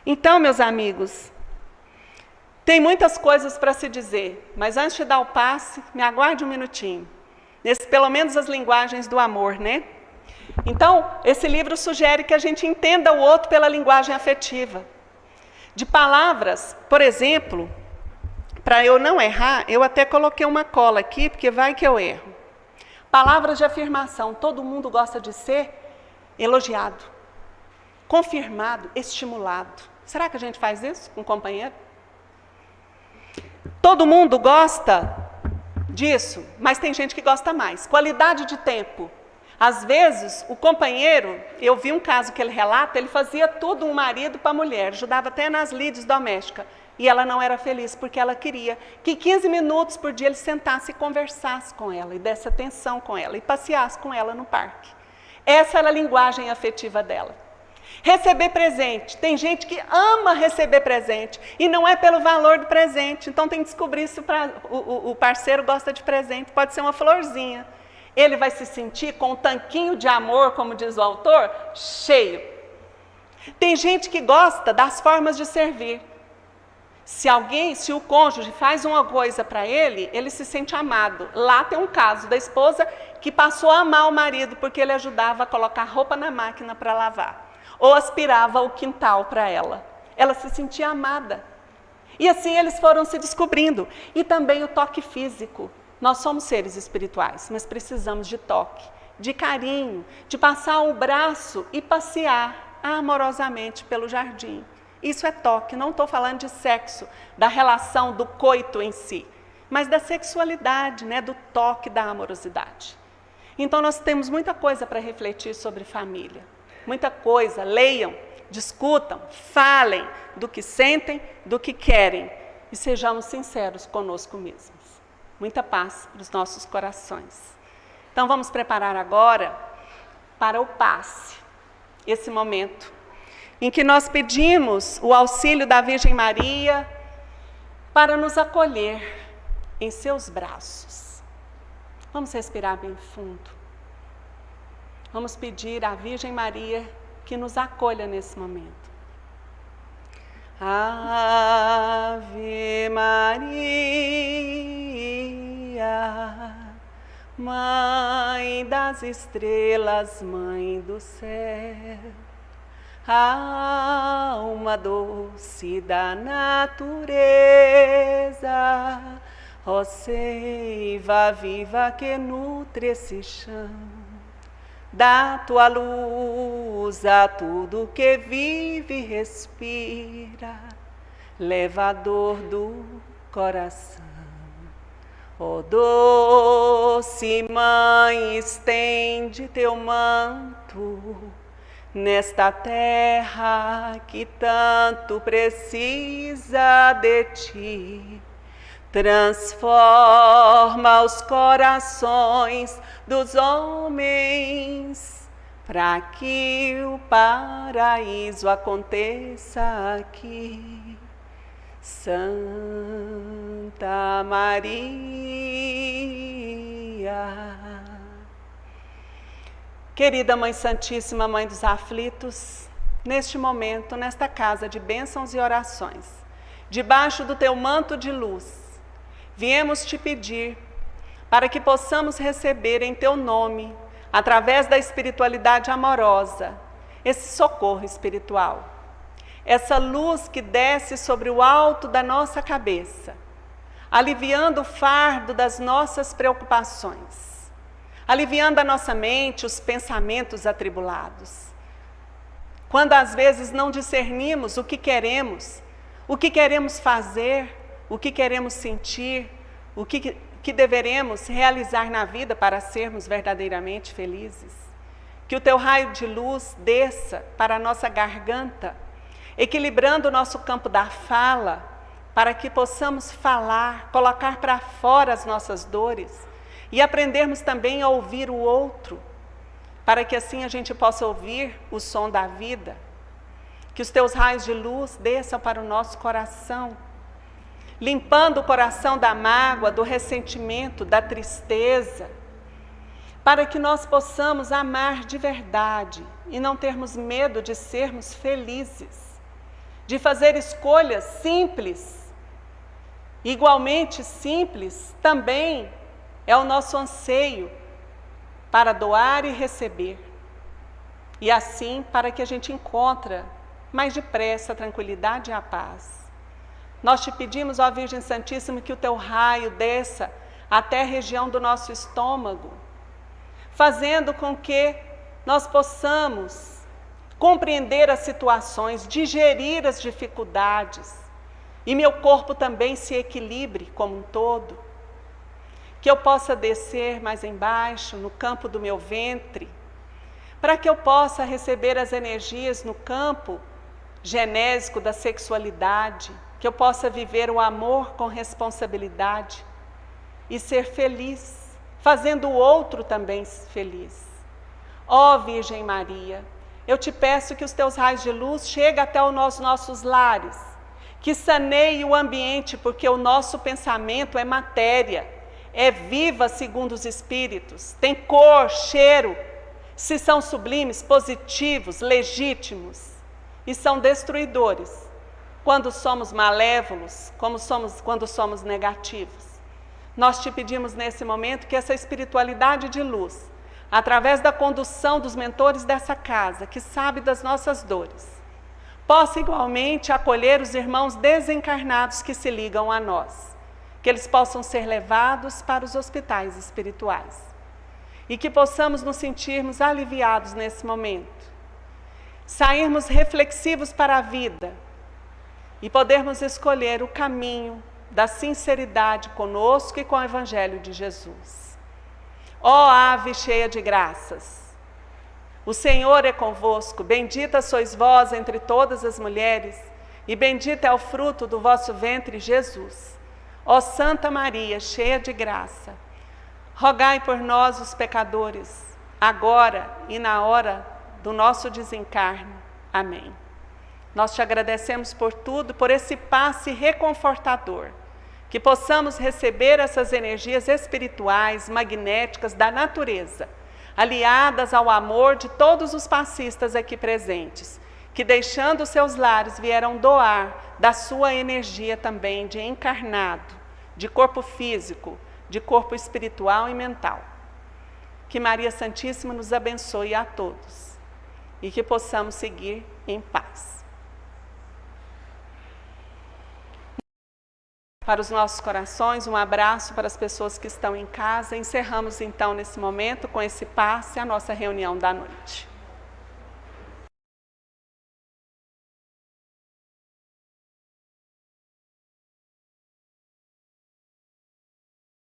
Então, meus amigos, tem muitas coisas para se dizer, mas antes de dar o passe, me aguarde um minutinho. Pelo menos as linguagens do amor, né? Então, esse livro sugere que a gente entenda o outro pela linguagem afetiva. De palavras, por exemplo, para eu não errar, eu até coloquei uma cola aqui, porque vai que eu erro. Palavras de afirmação. Todo mundo gosta de ser elogiado, confirmado, estimulado. Será que a gente faz isso com um companheiro? Todo mundo gosta disso, mas tem gente que gosta mais. Qualidade de tempo. Às vezes, o companheiro, eu vi um caso que ele relata, ele fazia tudo um marido para a mulher, ajudava até nas lides domésticas. E ela não era feliz porque ela queria que 15 minutos por dia ele sentasse e conversasse com ela, e desse atenção com ela, e passeasse com ela no parque. Essa era a linguagem afetiva dela. Receber presente. Tem gente que ama receber presente, e não é pelo valor do presente. Então tem que descobrir se o parceiro gosta de presente. Pode ser uma florzinha. Ele vai se sentir com um tanquinho de amor, como diz o autor, cheio. Tem gente que gosta das formas de servir. Se o cônjuge faz uma coisa para ele, ele se sente amado. Lá tem um caso da esposa que passou a amar o marido porque ele ajudava a colocar roupa na máquina para lavar. Ou aspirava o quintal para ela. Ela se sentia amada. E assim eles foram se descobrindo. E também o toque físico. Nós somos seres espirituais, mas precisamos de toque, de carinho, de passar o braço e passear amorosamente pelo jardim. Isso é toque, não estou falando de sexo, da relação do coito em si, mas da sexualidade, né, do toque, da amorosidade. Então nós temos muita coisa para refletir sobre família, muita coisa, leiam, discutam, falem do que sentem, do que querem e sejamos sinceros conosco mesmos. Muita paz para os nossos corações. Então vamos preparar agora para o passe, esse momento em que nós pedimos o auxílio da Virgem Maria para nos acolher em seus braços. Vamos respirar bem fundo. Vamos pedir à Virgem Maria que nos acolha nesse momento. Ave Maria, Mãe das estrelas, Mãe do céu, alma doce da natureza, ó seiva viva que nutre esse chão, dá tua luz a tudo que vive e respira, levador do coração. Ó doce Mãe, estende teu manto nesta terra que tanto precisa de ti. Transforma os corações dos homens, para que o paraíso aconteça aqui. Santa Maria. Querida Mãe Santíssima, Mãe dos aflitos, neste momento, nesta casa de bênçãos e orações, debaixo do teu manto de luz, viemos te pedir para que possamos receber em teu nome, através da espiritualidade amorosa, esse socorro espiritual, essa luz que desce sobre o alto da nossa cabeça, aliviando o fardo das nossas preocupações, aliviando a nossa mente, os pensamentos atribulados. Quando às vezes não discernimos o que queremos fazer, o que queremos sentir, o que deveremos realizar na vida para sermos verdadeiramente felizes. Que o teu raio de luz desça para a nossa garganta, equilibrando o nosso campo da fala, para que possamos falar, colocar para fora as nossas dores e aprendermos também a ouvir o outro, para que assim a gente possa ouvir o som da vida. Que os teus raios de luz desçam para o nosso coração, limpando o coração da mágoa, do ressentimento, da tristeza, para que nós possamos amar de verdade e não termos medo de sermos felizes, de fazer escolhas simples. Igualmente simples também é o nosso anseio para doar e receber, e assim para que a gente encontre mais depressa a tranquilidade e a paz. Nós te pedimos, ó Virgem Santíssima, que o teu raio desça até a região do nosso estômago, fazendo com que nós possamos compreender as situações, digerir as dificuldades, e meu corpo também se equilibre como um todo. Que eu possa descer mais embaixo, no campo do meu ventre, para que eu possa receber as energias no campo genésico da sexualidade, que eu possa viver o amor com responsabilidade e ser feliz, fazendo o outro também feliz. Ó Virgem Maria, eu te peço que os teus raios de luz cheguem até os nossos lares, que saneie o ambiente, porque o nosso pensamento é matéria, é viva segundo os Espíritos, tem cor, cheiro, se são sublimes, positivos, legítimos, e são destruidores quando somos malévolos, quando somos negativos. Nós te pedimos nesse momento que essa espiritualidade de luz, através da condução dos mentores dessa casa, que sabe das nossas dores, possa igualmente acolher os irmãos desencarnados que se ligam a nós, que eles possam ser levados para os hospitais espirituais e que possamos nos sentirmos aliviados nesse momento, sairmos reflexivos para a vida e podermos escolher o caminho da sinceridade conosco e com o Evangelho de Jesus. Ó ave cheia de graças, o Senhor é convosco, bendita sois vós entre todas as mulheres, e bendito é o fruto do vosso ventre, Jesus. Ó Santa Maria, cheia de graça, rogai por nós, os pecadores, agora e na hora do nosso desencarne. Amém. Nós te agradecemos por tudo, por esse passe reconfortador, que possamos receber essas energias espirituais, magnéticas da natureza, aliadas ao amor de todos os passistas aqui presentes, que deixando seus lares vieram doar da sua energia também de encarnado, de corpo físico, de corpo espiritual e mental. Que Maria Santíssima nos abençoe a todos e que possamos seguir em paz. Para os nossos corações, um abraço para as pessoas que estão em casa. Encerramos então nesse momento com esse passe a nossa reunião da noite.